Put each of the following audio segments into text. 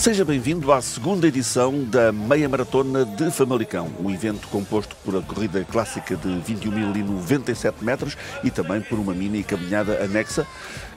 Seja bem-vindo à segunda edição da Meia Maratona de Famalicão, um evento composto por a corrida clássica de 21.097 metros e também por uma mini caminhada anexa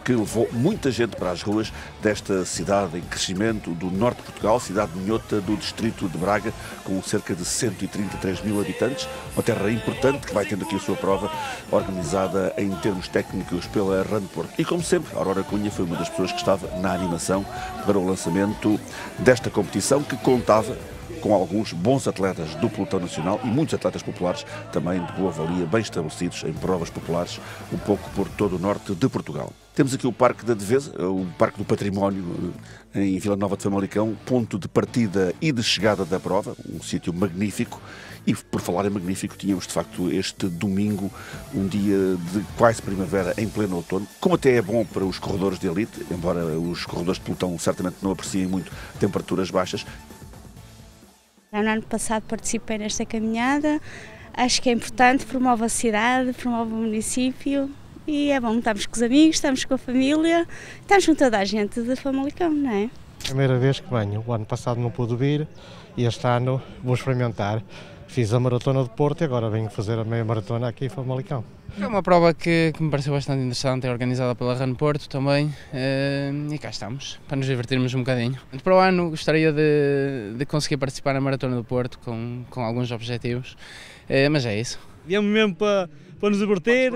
que levou muita gente para as ruas desta cidade em crescimento do norte de Portugal, cidade minhota do distrito de Braga, com cerca de 133 mil habitantes, uma terra importante que vai tendo aqui a sua prova, organizada em termos técnicos pela Run Porto. E como sempre, a Aurora Cunha foi uma das pessoas que estava na animação para o lançamento desta competição, que contava com alguns bons atletas do pelotão nacional e muitos atletas populares também de boa valia, bem estabelecidos em provas populares, um pouco por todo o norte de Portugal. Temos aqui o Parque da Devesa, o Parque do Património, em Vila Nova de Famalicão, ponto de partida e de chegada da prova, um sítio magnífico. E por falar em magnífico, tínhamos de facto este domingo, um dia de quase primavera em pleno outono, como até é bom para os corredores de elite, embora os corredores de pelotão certamente não apreciem muito temperaturas baixas. No ano passado participei nesta caminhada, acho que é importante, promove a cidade, promove o município e é bom, estamos com os amigos, estamos com a família, estamos com toda a gente de Famalicão, não é? Primeira vez que venho, o ano passado não pude vir e este ano vou experimentar. Fiz a Maratona de Porto e agora venho fazer a meia maratona aqui em Famalicão. É uma prova que me pareceu bastante interessante, é organizada pela Run Porto também, e cá estamos, para nos divertirmos um bocadinho. Para o ano gostaria de conseguir participar na Maratona do Porto com alguns objetivos, mas é isso. Viemos mesmo para nos divertir,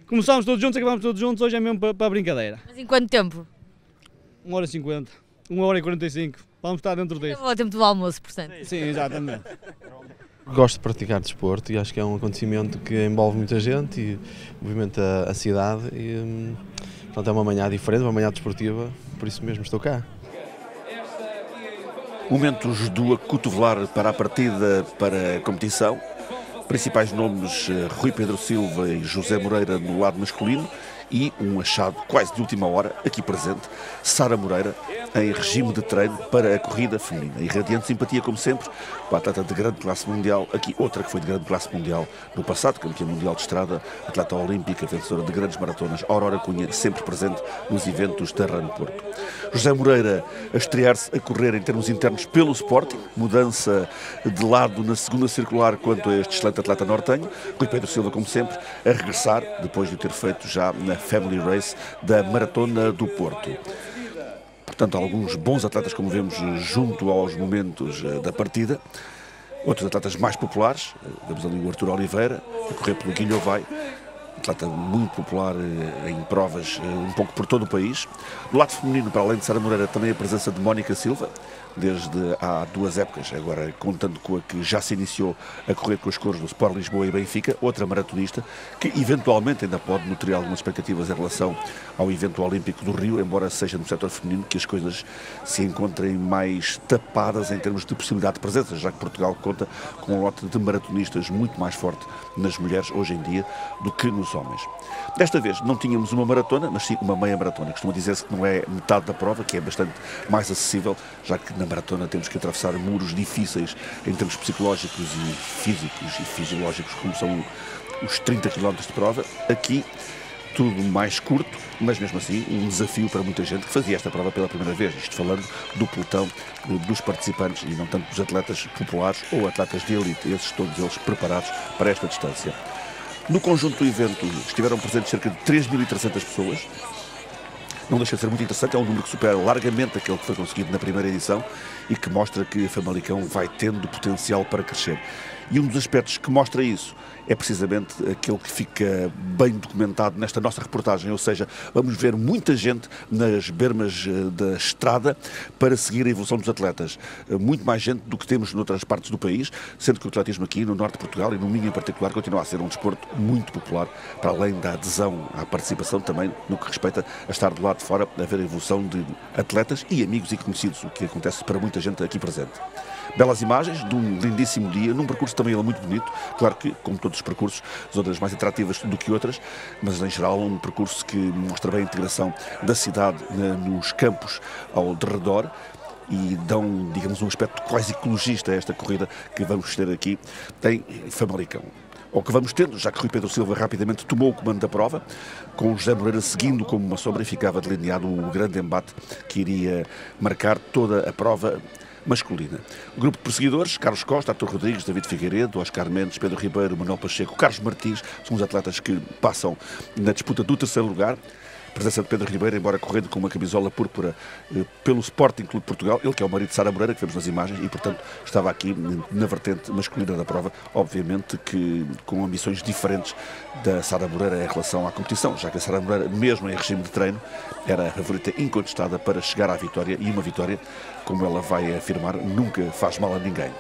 começámos todos juntos, acabámos todos juntos, hoje é mesmo para a brincadeira. Mas em quanto tempo? 1h50, 1h45, vamos estar dentro disso. É o tempo do almoço, portanto. Sim, exatamente. Gosto de praticar desporto e acho que é um acontecimento que envolve muita gente e movimenta a cidade e portanto, é uma manhã diferente, uma manhã desportiva, por isso mesmo estou cá. Momentos do acotovelar para a partida para a competição. Principais nomes Rui Pedro Silva e José Moreira no lado masculino e um achado quase de última hora, aqui presente, Sara Moreira, em regime de treino para a corrida feminina. E radiante simpatia, como sempre, para a atleta de grande classe mundial, aqui outra que foi de grande classe mundial no passado, campeã mundial de estrada, atleta olímpica, vencedora de grandes maratonas, Aurora Cunha, sempre presente nos eventos da Run Porto. José Moreira a estrear-se a correr em termos internos pelo Sporting, mudança de lado na segunda circular quanto a este excelente atleta nortenho. Rui Pedro Silva, como sempre, a regressar, depois de o ter feito já na Family Race da Maratona do Porto. Portanto, alguns bons atletas, como vemos, junto aos momentos da partida. Outros atletas mais populares, vemos ali o Artur Oliveira, a correr pelo Guilhovai, atleta muito popular em provas um pouco por todo o país. Do lado feminino, para além de Sara Moreira, também a presença de Mónica Silva, desde há 2 épocas, agora contando com a que já se iniciou a correr com as cores do Sport Lisboa e Benfica, outra maratonista, que eventualmente ainda pode nutrir algumas expectativas em relação ao evento olímpico do Rio, embora seja no setor feminino que as coisas se encontrem mais tapadas em termos de possibilidade de presença, já que Portugal conta com um lote de maratonistas muito mais forte nas mulheres hoje em dia do que nos homens. Desta vez não tínhamos uma maratona, mas sim uma meia maratona. Costuma dizer-se que não é metade da prova, que é bastante mais acessível, já que na maratona temos que atravessar muros difíceis em termos psicológicos e físicos e fisiológicos, como são os 30 km de prova. Aqui tudo mais curto, mas mesmo assim um desafio para muita gente que fazia esta prova pela primeira vez, isto falando do pelotão dos participantes e não tanto dos atletas populares ou atletas de elite, esses todos eles preparados para esta distância. No conjunto do evento estiveram presentes cerca de 3.300 pessoas. Não deixa de ser muito interessante, é um número que supera largamente aquele que foi conseguido na primeira edição e que mostra que a Famalicão vai tendo potencial para crescer. E um dos aspectos que mostra isso é precisamente aquele que fica bem documentado nesta nossa reportagem, ou seja, vamos ver muita gente nas bermas da estrada para seguir a evolução dos atletas. Muito mais gente do que temos noutras partes do país, sendo que o atletismo aqui no norte de Portugal e no Minho em particular continua a ser um desporto muito popular, para além da adesão à participação também no que respeita a estar do lado de fora, a ver a evolução de atletas e amigos e conhecidos, o que acontece para muita gente aqui presente. Belas imagens de um lindíssimo dia, num percurso também ele muito bonito, claro que, como todos os percursos, zonas mais atrativas do que outras, mas em geral um percurso que mostra bem a integração da cidade nos campos ao derredor e dão, digamos, um aspecto quase ecologista a esta corrida que vamos ter aqui em Famalicão. ao que vamos tendo, já que Rui Pedro Silva rapidamente tomou o comando da prova, com José Moreira seguindo como uma sombra, e ficava delineado o grande embate que iria marcar toda a prova masculina. O grupo de perseguidores: Carlos Costa, Artur Rodrigues, David Figueiredo, Oscar Mendes, Pedro Ribeiro, Manuel Pacheco, Carlos Martins, são os atletas que passam na disputa do terceiro lugar. A presença de Pedro Ribeiro, embora correndo com uma camisola púrpura pelo Sporting Clube de Portugal, ele que é o marido de Sara Moreira, que vemos nas imagens, e portanto estava aqui na vertente masculina da prova, obviamente que com ambições diferentes da Sara Moreira em relação à competição, já que a Sara Moreira, mesmo em regime de treino, era a favorita incontestada para chegar à vitória, e uma vitória, como ela vai afirmar, nunca faz mal a ninguém.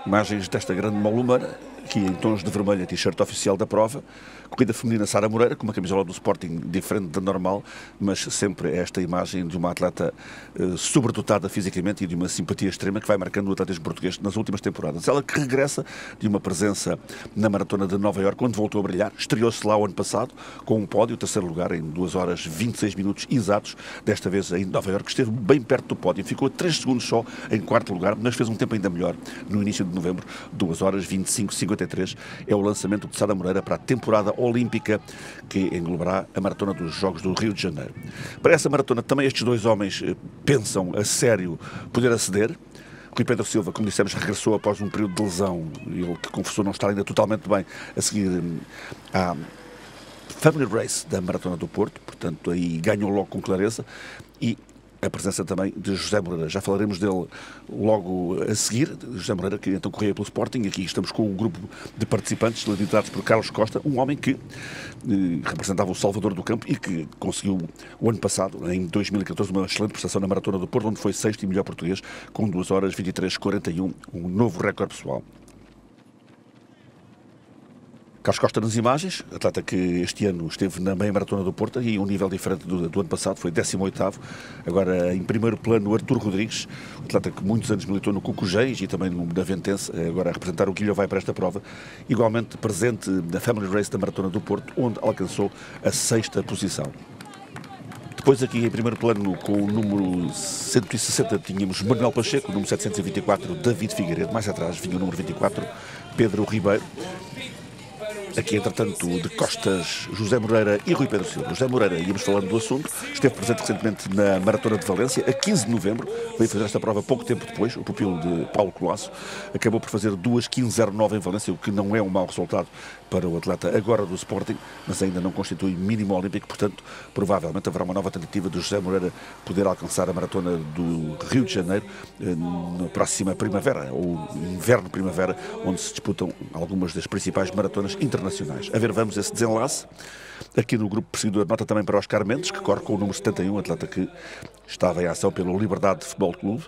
Imagens desta grande malumana, aqui em tons de vermelho, a t-shirt oficial da prova. Corrida feminina: Sara Moreira, com uma camisola do Sporting diferente da normal, mas sempre esta imagem de uma atleta sobredotada fisicamente e de uma simpatia extrema, que vai marcando o atletismo português nas últimas temporadas. Ela que regressa de uma presença na Maratona de Nova Iorque, quando voltou a brilhar. Estreou-se lá o ano passado com um pódio, terceiro lugar em 2 horas 26 minutos exatos. Desta vez em Nova Iorque esteve bem perto do pódio, ficou a 3 segundos só em quarto lugar, mas fez um tempo ainda melhor no início de novembro. 2 horas 25:53 é o lançamento de Sara Moreira para a temporada olímpica que englobará a Maratona dos Jogos do Rio de Janeiro. Para essa maratona também estes dois homens pensam a sério poder aceder. Rui Pedro Silva, como dissemos, regressou após um período de lesão, ele que confessou não estar ainda totalmente bem, a seguir à Family Race da Maratona do Porto, portanto aí ganhou logo com clareza, e a presença também de José Moreira. Já falaremos dele logo a seguir. José Moreira, que então corria pelo Sporting. Aqui estamos com um grupo de participantes liderados por Carlos Costa, um homem que representava o Salvador do Campo e que conseguiu o ano passado, em 2014, uma excelente prestação na Maratona do Porto, onde foi sexto e melhor português, com 2 horas 23:41, um novo recorde pessoal. Carlos Costa nas imagens, atleta que este ano esteve na meia maratona do Porto e um nível diferente do ano passado, foi 18º. Agora em primeiro plano Artur Rodrigues, atleta que muitos anos militou no Cucujéis e também no Daventense, agora a representar o Guilho vai para esta prova, igualmente presente na Family Race da Maratona do Porto, onde alcançou a 6ª posição. Depois aqui em primeiro plano, com o número 160, tínhamos Manuel Pacheco, o número 724, David Figueiredo, mais atrás vinha o número 24, Pedro Ribeiro. Aqui, entretanto, de costas, José Moreira e Rui Pedro Silva. José Moreira, íamos falando do assunto, esteve presente recentemente na Maratona de Valência, a 15 de novembro, veio fazer esta prova pouco tempo depois, o pupilo de Paulo Colasso, acabou por fazer 2:15:09 em Valência, o que não é um mau resultado para o atleta agora do Sporting, mas ainda não constitui mínimo olímpico, portanto, provavelmente haverá uma nova tentativa de José Moreira poder alcançar a Maratona do Rio de Janeiro na próxima primavera, ou inverno-primavera, onde se disputam algumas das principais maratonas internacionais. A ver, vamos esse desenlace. Aqui no grupo perseguidor, nota também para Oscar Mendes, que corre com o número 71, atleta que estava em ação pelo Liberdade Futebol Clube.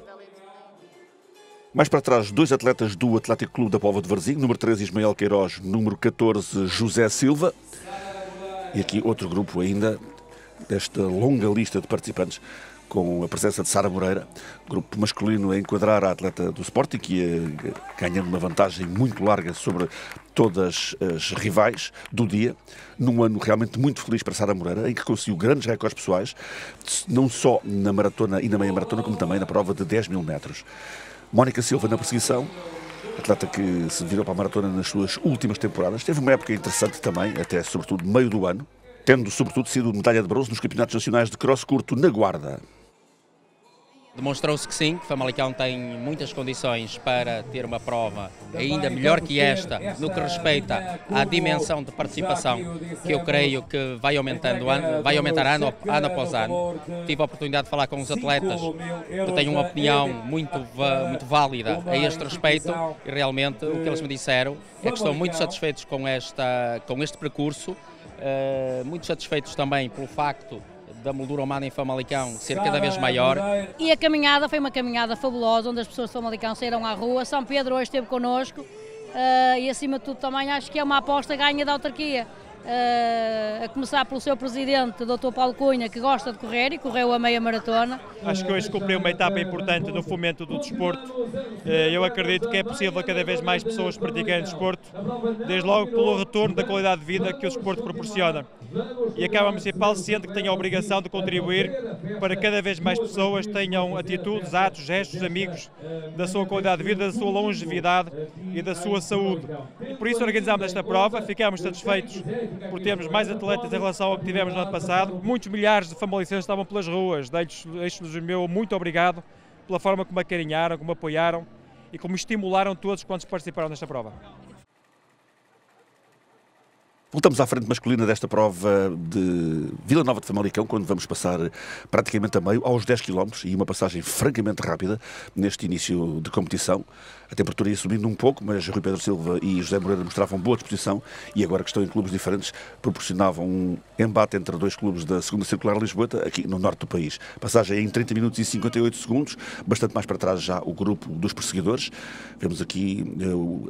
Mais para trás, 2 atletas do Atlético Clube da Póvoa de Varzim, número 13 Ismael Queiroz, número 14 José Silva. E aqui outro grupo ainda, desta longa lista de participantes, com a presença de Sara Moreira, grupo masculino a enquadrar a atleta do Sporting, que ia ganhando uma vantagem muito larga sobre todas as rivais do dia, num ano realmente muito feliz para Sara Moreira, em que conseguiu grandes recordes pessoais, não só na maratona e na meia maratona, como também na prova de 10.000 metros. Mónica Silva na perseguição, atleta que se virou para a maratona nas suas últimas temporadas, teve uma época interessante também, até sobretudo meio do ano, tendo sobretudo sido medalha de bronze nos campeonatos nacionais de cross curto na Guarda. Demonstrou-se que sim, que Famalicão tem muitas condições para ter uma prova ainda melhor que esta, no que respeita à dimensão de participação, que eu creio que vai aumentar ano após ano. Tive a oportunidade de falar com os atletas, que têm uma opinião muito válida a este respeito, e realmente o que eles me disseram é que estão muito satisfeitos com este percurso, muito satisfeitos também pelo facto da moldura humana em Famalicão ser cada vez maior. E a caminhada foi uma caminhada fabulosa, onde as pessoas de Famalicão saíram à rua. São Pedro hoje esteve connosco e, acima de tudo, também acho que é uma aposta ganha da autarquia. A começar pelo seu presidente, o Dr. Paulo Cunha, que gosta de correr e correu a meia maratona. Acho que hoje cumpriu uma etapa importante no fomento do desporto. Eu acredito que é possível cada vez mais pessoas praticarem desporto, desde logo pelo retorno da qualidade de vida que o desporto proporciona. e a Câmara Municipal sente que tem a obrigação de contribuir para que cada vez mais pessoas tenham atitudes, atos, gestos, amigos da sua qualidade de vida, da sua longevidade e da sua saúde. E por isso organizámos esta prova, ficámos satisfeitos por termos mais atletas em relação ao que tivemos no ano passado. Muitos milhares de famalicenses estavam pelas ruas, deixo-lhes o meu muito obrigado pela forma como acarinharam, como apoiaram e como estimularam todos quantos participaram nesta prova. Voltamos à frente masculina desta prova de Vila Nova de Famalicão, quando vamos passar praticamente a meio, aos 10 km, e uma passagem francamente rápida neste início de competição. A temperatura ia subindo um pouco, mas Rui Pedro Silva e José Moreira mostravam boa disposição e agora que estão em clubes diferentes, proporcionavam um embate entre dois clubes da segunda circular Lisboeta, aqui no norte do país. Passagem em 30 minutos e 58 segundos, bastante mais para trás já o grupo dos perseguidores. Vemos aqui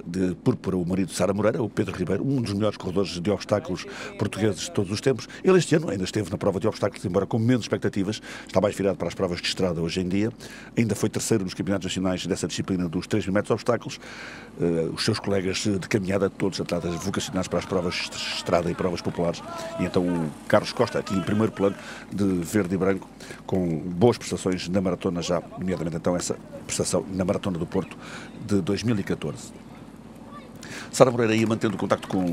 de púrpura o marido de Sara Moreira, o Pedro Ribeiro, um dos melhores corredores de obstáculos portugueses de todos os tempos. Ele este ano ainda esteve na prova de obstáculos, embora com menos expectativas, está mais virado para as provas de estrada hoje em dia. Ainda foi terceiro nos campeonatos nacionais dessa disciplina dos 3.000 metros de obstáculos. Os seus colegas de caminhada, todos atletas vocacionados para as provas de estrada e provas populares. E então o Carlos Costa, aqui em primeiro plano, de verde e branco, com boas prestações na maratona já, nomeadamente então essa prestação na Maratona do Porto de 2014. Sara Moreira ia mantendo contacto com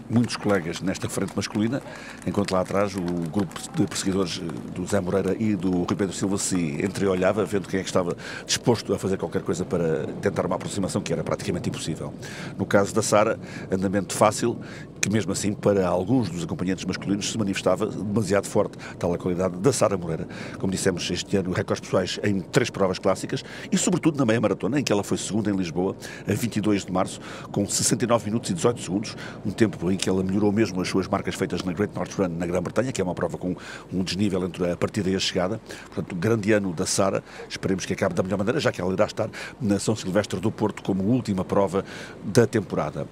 muitos colegas nesta frente masculina, enquanto lá atrás o grupo de perseguidores do Zé Moreira e do Rui Pedro Silva se entreolhava, vendo quem é que estava disposto a fazer qualquer coisa para tentar uma aproximação que era praticamente impossível. No caso da Sara, andamento fácil, que mesmo assim para alguns dos acompanhantes masculinos se manifestava demasiado forte, tal a qualidade da Sara Moreira. Como dissemos, este ano recordes pessoais em 3 provas clássicas e sobretudo na meia maratona, em que ela foi segunda em Lisboa, a 22 de março, com 69 minutos e 18 segundos, um tempo em que ela melhorou mesmo as suas marcas feitas na Great North Run na Grã-Bretanha, que é uma prova com um desnível entre a partida e a chegada. Portanto, grande ano da Sara, esperemos que acabe da melhor maneira, já que ela irá estar na São Silvestre do Porto como última prova da temporada.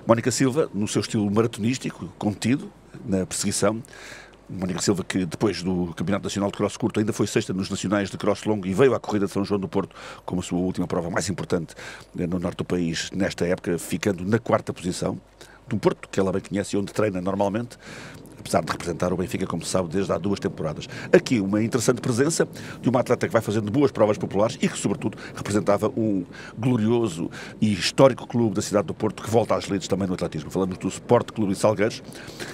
Mónica Silva, no seu estilo maratonístico, contido, na perseguição. Mónica Silva, que depois do Campeonato Nacional de Cross Curto ainda foi sexta nos Nacionais de Cross Longo e veio à Corrida de São João do Porto como a sua última prova mais importante no norte do país nesta época, ficando na 4ª posição de um Porto que ela bem conhece e onde treina normalmente, apesar de representar o Benfica, como se sabe, desde há 2 temporadas. Aqui uma interessante presença de uma atleta que vai fazendo boas provas populares e que, sobretudo, representava um glorioso e histórico clube da cidade do Porto que volta às lides também no atletismo. Falamos do Sport Clube de Salgueiros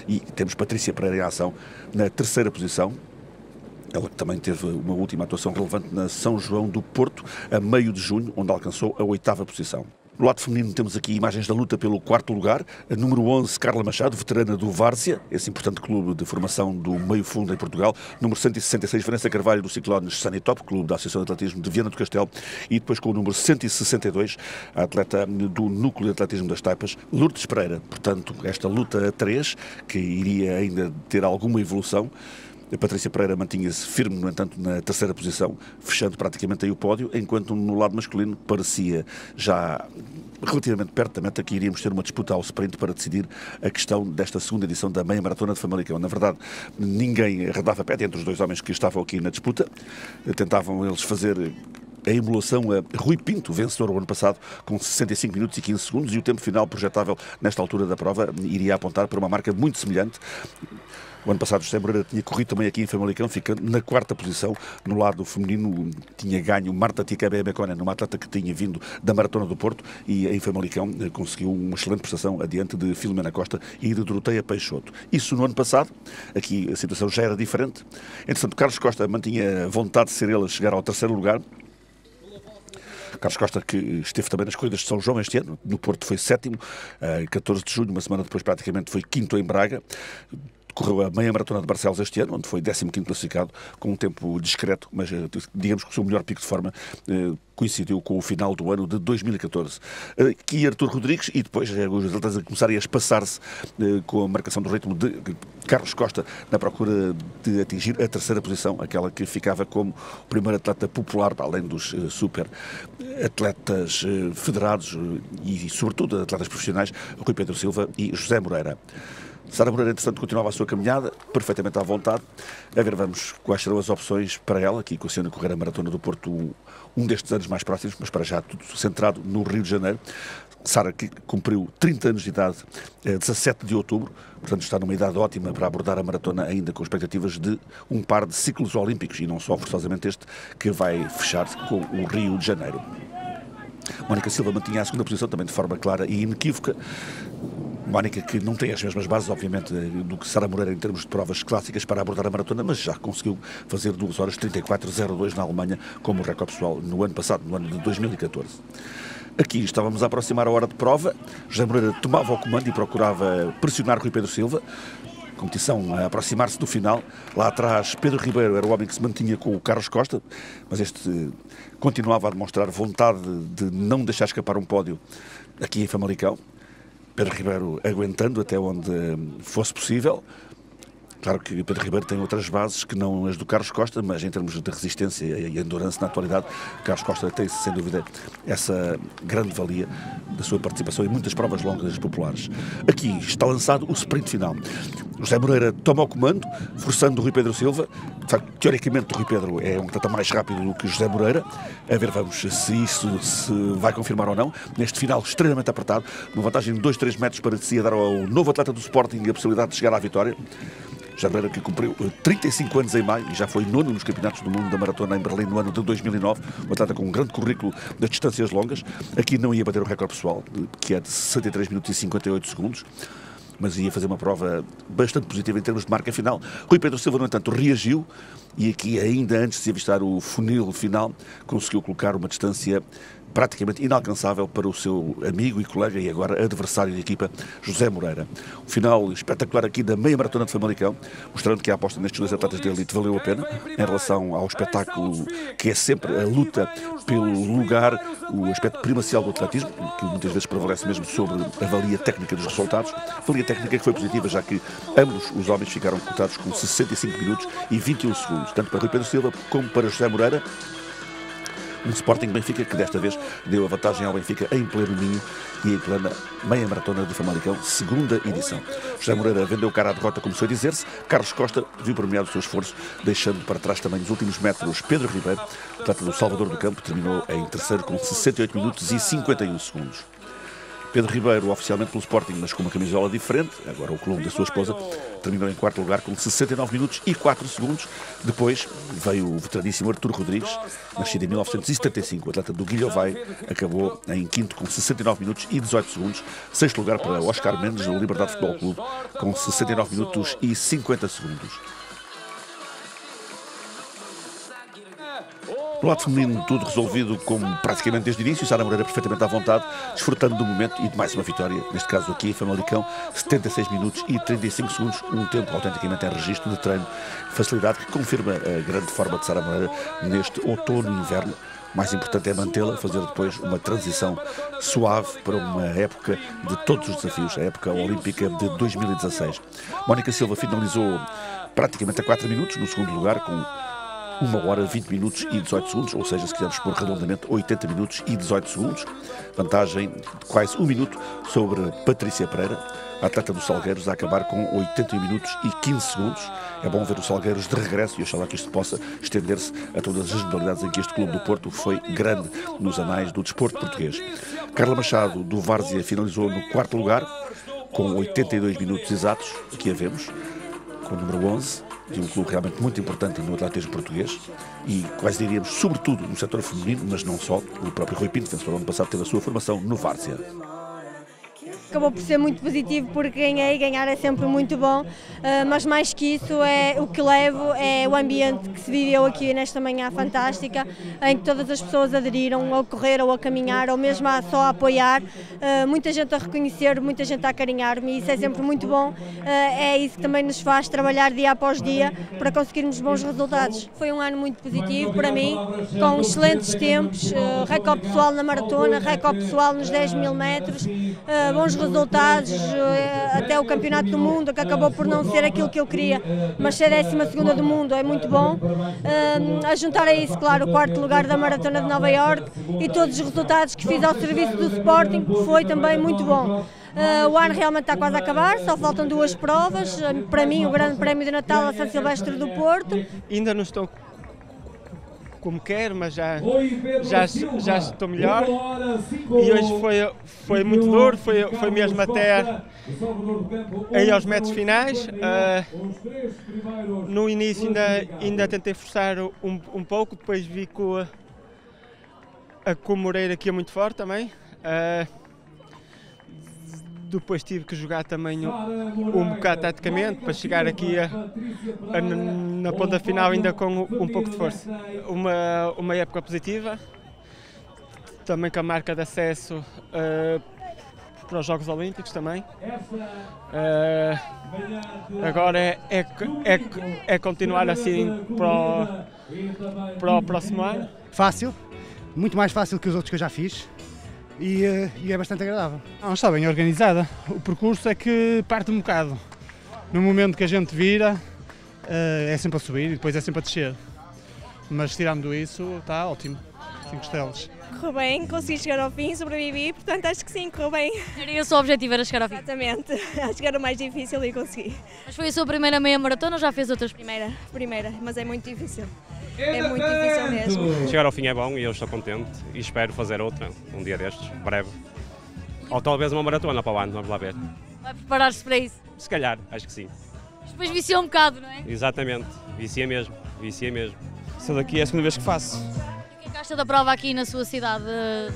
e temos Patrícia Pereira em ação na 3ª posição. Ela que também teve uma última atuação relevante na São João do Porto, a meio de junho, onde alcançou a 8ª posição. No lado feminino temos aqui imagens da luta pelo 4º lugar. A número 11, Carla Machado, veterana do Várzea, esse importante clube de formação do meio fundo em Portugal. Número 166, Vanessa Carvalho, do Ciclones Sanitop, clube da Associação de Atletismo de Viana do Castelo. E depois com o número 162, a atleta do Núcleo de Atletismo das Taipas, Lourdes Pereira. Portanto, esta luta a 3, que iria ainda ter alguma evolução. A Patrícia Pereira mantinha-se firme, no entanto, na 3ª posição, fechando praticamente aí o pódio, enquanto no lado masculino parecia já relativamente perto da meta que iríamos ter uma disputa ao sprint para decidir a questão desta 2ª edição da meia maratona de Famalicão. Na verdade, ninguém arredava pé entre os 2 homens que estavam aqui na disputa. Tentavam eles fazer a emulação a Rui Pinto, vencedor o ano passado, com 65 minutos e 15 segundos, e o tempo final projetável nesta altura da prova iria apontar para uma marca muito semelhante. O ano passado José Moreira tinha corrido também aqui em Famalicão, ficando na 4ª posição. No lado feminino tinha ganho Marta Ticabé Meconen, uma atleta que tinha vindo da Maratona do Porto, e em Famalicão conseguiu uma excelente prestação adiante de Filomena Costa e de Doroteia Peixoto. Isso no ano passado, aqui a situação já era diferente. Entretanto, Carlos Costa mantinha vontade de ser ele a chegar ao 3º lugar. Carlos Costa, que esteve também nas corridas de São João este ano, no Porto foi 7º, 14 de junho, uma semana depois praticamente foi 5º em Braga. Correu a meia maratona de Barcelos este ano, onde foi 15º classificado, com um tempo discreto, mas digamos que o seu melhor pico de forma coincidiu com o final do ano de 2014. Aqui Artur Rodrigues e depois os atletas a começarem a espaçar-se com a marcação do ritmo de Carlos Costa na procura de atingir a 3ª posição, aquela que ficava como o primeiro atleta popular, além dos super atletas federados e sobretudo atletas profissionais, Rui Pedro Silva e José Moreira. Sara Moreira, entretanto, continuava a sua caminhada, perfeitamente à vontade. A ver, vamos, quais serão as opções para ela, aqui com a correr a Maratona do Porto um destes anos mais próximos, mas para já tudo centrado no Rio de Janeiro. Sara, que cumpriu 30 anos de idade, 17 de outubro, portanto está numa idade ótima para abordar a maratona, ainda com expectativas de um par de ciclos olímpicos, e não só forçosamente este, que vai fechar com o Rio de Janeiro. Mónica Silva mantinha a segunda posição, também de forma clara e inequívoca. Mónica, que não tem as mesmas bases, obviamente, do que Sara Moreira em termos de provas clássicas para abordar a maratona, mas já conseguiu fazer 2 horas 34:02 na Alemanha, como recorde pessoal no ano passado, no ano de 2014. Aqui estávamos a aproximar a hora de prova. José Moreira tomava o comando e procurava pressionar Rui Pedro Silva. A competição a aproximar-se do final. Lá atrás, Pedro Ribeiro era o homem que se mantinha com o Carlos Costa, mas este continuava a demonstrar vontade de não deixar escapar um pódio aqui em Famalicão. Pedro Ribeiro aguentando até onde fosse possível. Claro que Pedro Ribeiro tem outras bases que não as do Carlos Costa, mas em termos de resistência e endurance na atualidade, Carlos Costa tem sem dúvida essa grande valia da sua participação em muitas provas longas populares. Aqui está lançado o sprint final. José Moreira toma o comando, forçando o Rui Pedro Silva. De facto, teoricamente, o Rui Pedro é um tanto mais rápido do que José Moreira. A ver, vamos se isso se vai confirmar ou não. Neste final extremamente apertado, uma vantagem de 2-3 metros para se dar ao novo atleta do Sporting a possibilidade de chegar à vitória. José Moreira, que cumpriu 35 anos em maio e já foi nono nos campeonatos do mundo da maratona em Berlim no ano de 2009, um atleta com um grande currículo das distâncias longas. Aqui não ia bater o recorde pessoal, que é de 63 minutos e 58 segundos, mas ia fazer uma prova bastante positiva em termos de marca final. Rui Pedro Silva, no entanto, reagiu e aqui, ainda antes de se avistar o funil final, conseguiu colocar uma distância praticamente inalcançável para o seu amigo e colega e agora adversário de equipa, José Moreira. O final espetacular aqui da meia maratona de Famalicão, mostrando que a aposta nestes 2 atletas de elite valeu a pena, em relação ao espetáculo que é sempre a luta pelo lugar, o aspecto primacial do atletismo, que muitas vezes prevalece mesmo sobre a valia técnica dos resultados. Valia técnica que foi positiva, já que ambos os homens ficaram cotados com 65 minutos e 21 segundos, tanto para Rui Pedro Silva como para José Moreira. Um Sporting Benfica que desta vez deu a vantagem ao Benfica em pleno Minho e em plena meia maratona de Famalicão, segunda edição. José Moreira vendeu cara à derrota, começou a dizer-se. Carlos Costa viu premiado o seu esforço, deixando para trás também nos últimos metros Pedro Ribeiro, atleta do Salvador do Campo, terminou em terceiro com 68 minutos e 51 segundos. Pedro Ribeiro, oficialmente pelo Sporting, mas com uma camisola diferente, agora o clube da sua esposa, terminou em quarto lugar com 69 minutos e 4 segundos. Depois veio o veteraníssimo Artur Rodrigues, nascido em 1975, o atleta do Guilhovai, acabou em quinto com 69 minutos e 18 segundos. Sexto lugar para Oscar Mendes, do Liberdade Futebol Clube, com 69 minutos e 50 segundos. No lado feminino, tudo resolvido como praticamente desde o início. Sara Moreira perfeitamente à vontade, desfrutando do momento e de mais uma vitória, neste caso aqui em Famalicão, 76 minutos e 35 segundos, um tempo autenticamente em registro de treino, facilidade que confirma a grande forma de Sara Moreira neste outono e inverno. O mais importante é mantê-la, fazer depois uma transição suave para uma época de todos os desafios, a época olímpica de 2016. Mónica Silva finalizou praticamente a 4 minutos, no segundo lugar, com 1 hora, 20 minutos e 18 segundos, ou seja, se quisermos pôr redondamente, 80 minutos e 18 segundos. Vantagem de quase 1 minuto sobre Patrícia Pereira, a atleta dos Salgueiros, a acabar com 81 minutos e 15 segundos. É bom ver os Salgueiros de regresso e oxalá que isto possa estender-se a todas as modalidades em que este Clube do Porto foi grande nos anais do desporto português. Carla Machado, do Várzea, finalizou no 4º lugar, com 82 minutos exatos, aqui a vemos, com o número 11. De um clube realmente muito importante no atletismo português e quase diríamos, sobretudo no setor feminino, mas não só. O próprio Rui Pinto, vencedor do ano passado, teve a sua formação no Várzea. Acabou por ser muito positivo porque ganhei, ganhar é sempre muito bom, mas mais que isso, o que levo é o ambiente que se viveu aqui nesta manhã fantástica, em que todas as pessoas aderiram a correr ou a caminhar ou mesmo só a apoiar, muita gente a reconhecer, muita gente a acarinhar-me e isso é sempre muito bom, é isso que também nos faz trabalhar dia após dia para conseguirmos bons resultados. Foi um ano muito positivo para mim, com excelentes tempos, recorde pessoal na maratona, recorde pessoal nos 10.000 metros, bons resultados, até o Campeonato do Mundo, que acabou por não ser aquilo que eu queria, mas ser 12ª do mundo é muito bom. A juntar a isso, claro, o 4º lugar da Maratona de Nova Iorque e todos os resultados que fiz ao serviço do Sporting, foi também muito bom. O ano realmente está quase a acabar, só faltam 2 provas, para mim o Grande Prémio de Natal a São Silvestre do Porto. Ainda não estou como quero, mas já estou melhor. E hoje foi muito duro, foi mesmo até aí aos metros finais. No início ainda tentei forçar um pouco, depois vi que a Moreira aqui é muito forte também. Depois tive que jogar também um bocado taticamente para chegar aqui na ponta final ainda com um pouco de força. Uma época positiva, também com a marca de acesso para os Jogos Olímpicos também. Agora é continuar assim para o próximo ano. Fácil, muito mais fácil que os outros que eu já fiz. E é bastante agradável. Não, está bem organizada. O percurso é que parte um bocado. No momento que a gente vira, é sempre a subir e depois é sempre a descer. Mas tirando isso, está ótimo. 5 estrelas. Correu bem, consegui chegar ao fim, sobrevivi, portanto acho que sim, correu bem. Era esse o objetivo, era chegar ao fim? Exatamente, acho que era o mais difícil e consegui. Mas foi a sua primeira meia maratona ou já fez outras? Primeira, mas é muito difícil. É muito difícil mesmo. Chegar ao fim é bom e eu estou contente e espero fazer outra um dia destes, breve. Ou talvez uma maratona para o ano, vamos lá ver. Vai preparar-se para isso? Se calhar, acho que sim. Mas depois vicia um bocado, não é? Exatamente, vicia mesmo. Essa daqui é a segunda vez que faço. O que é que acha da prova aqui na sua cidade?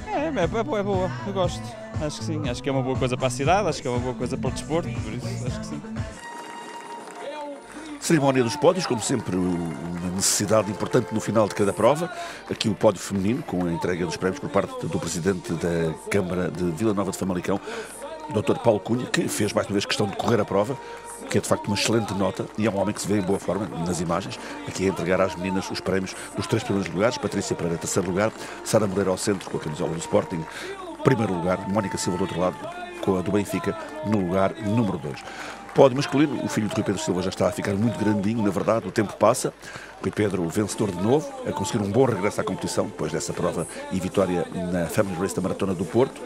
É boa, eu gosto. Acho que sim, acho que é uma boa coisa para a cidade, acho que é uma boa coisa para o desporto, por isso acho que sim. Cerimónia dos pódios, como sempre, uma necessidade importante no final de cada prova. Aqui o pódio feminino, com a entrega dos prémios por parte do Presidente da Câmara de Vila Nova de Famalicão, Dr. Paulo Cunha, que fez mais uma vez questão de correr a prova, que é de facto uma excelente nota e é um homem que se vê em boa forma nas imagens. Aqui a entregar às meninas os prémios dos 3 primeiros lugares: Patrícia Pereira, 3º lugar, Sara Moreira ao centro com a camisola do Sporting, 1º lugar, Mónica Silva do outro lado com a do Benfica no lugar número 2. Pódio masculino, o filho de Rui Pedro Silva já está a ficar muito grandinho, na verdade, o tempo passa. Rui Pedro, vencedor de novo, a conseguir um bom regresso à competição, depois dessa prova e vitória na Family Race da Maratona do Porto.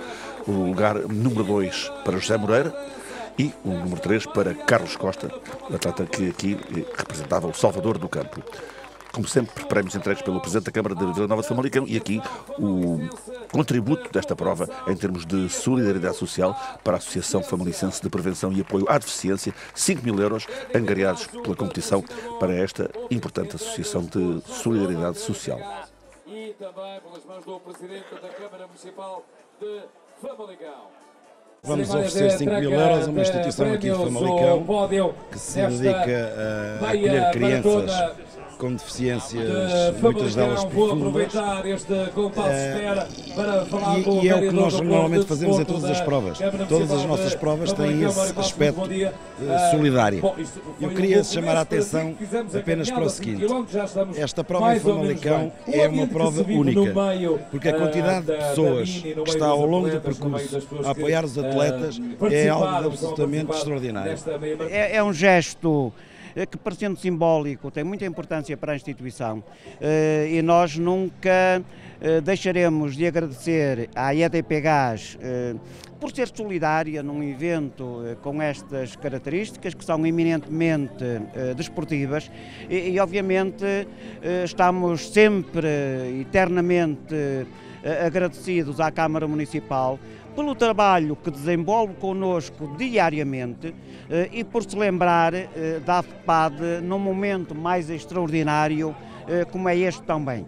O lugar número 2 para José Moreira e o número 3 para Carlos Costa, o atleta que aqui representava o Salvador do Campo. Como sempre, prémios entregues pelo Presidente da Câmara de Vila Nova de Famalicão e aqui o contributo desta prova em termos de solidariedade social para a Associação Famalicense de Prevenção e Apoio à Deficiência, 5.000 euros angariados pela competição para esta importante Associação de Solidariedade Social. E também pelas mãos do Presidente da Câmara Municipal de Famalicão. Vamos oferecer 5.000 euros a uma instituição aqui de Famalicão que se dedica a acolher crianças com deficiências, muitas delas profundas, e é o que nós normalmente fazemos em todas as provas. Todas as nossas provas têm esse aspecto solidário. Eu queria chamar a atenção apenas para o seguinte: esta prova em Famalicão é uma prova única, porque a quantidade de pessoas que está ao longo do percurso a apoiar os atletas é algo absolutamente extraordinário. É um gesto que, parecendo simbólico, tem muita importância para a instituição e nós nunca deixaremos de agradecer à EDP Gás por ser solidária num evento com estas características, que são eminentemente desportivas e obviamente estamos sempre, eternamente agradecidos à Câmara Municipal pelo trabalho que desenvolve connosco diariamente e por se lembrar da AFPAD num momento mais extraordinário como é este também.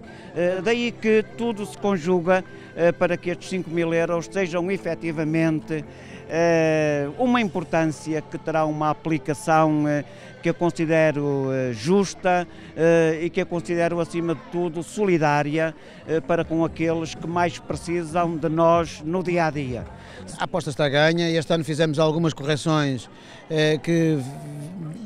Daí que tudo se conjuga para que estes 5.000 euros sejam efetivamente uma importância que terá uma aplicação que eu considero justa e que eu considero, acima de tudo, solidária para com aqueles que mais precisam de nós no dia-a-dia. A aposta está ganha e este ano fizemos algumas correções que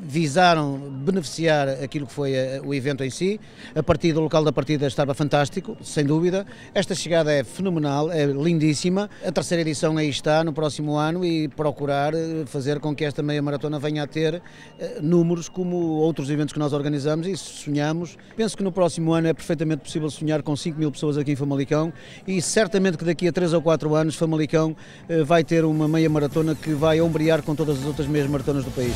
visaram beneficiar aquilo que foi o evento em si. A partida, o local da partida estava fantástico, sem dúvida. Esta chegada é fenomenal, é lindíssima. A terceira edição aí está no próximo ano e procurar fazer com que esta meia maratona venha a ter números como outros eventos que nós organizamos e sonhamos. Penso que no próximo ano é perfeitamente possível sonhar com 5.000 pessoas aqui em Famalicão e certamente que daqui a 3 ou 4 anos Famalicão vai ter uma meia maratona que vai ombrear com todas as outras meias maratonas do país.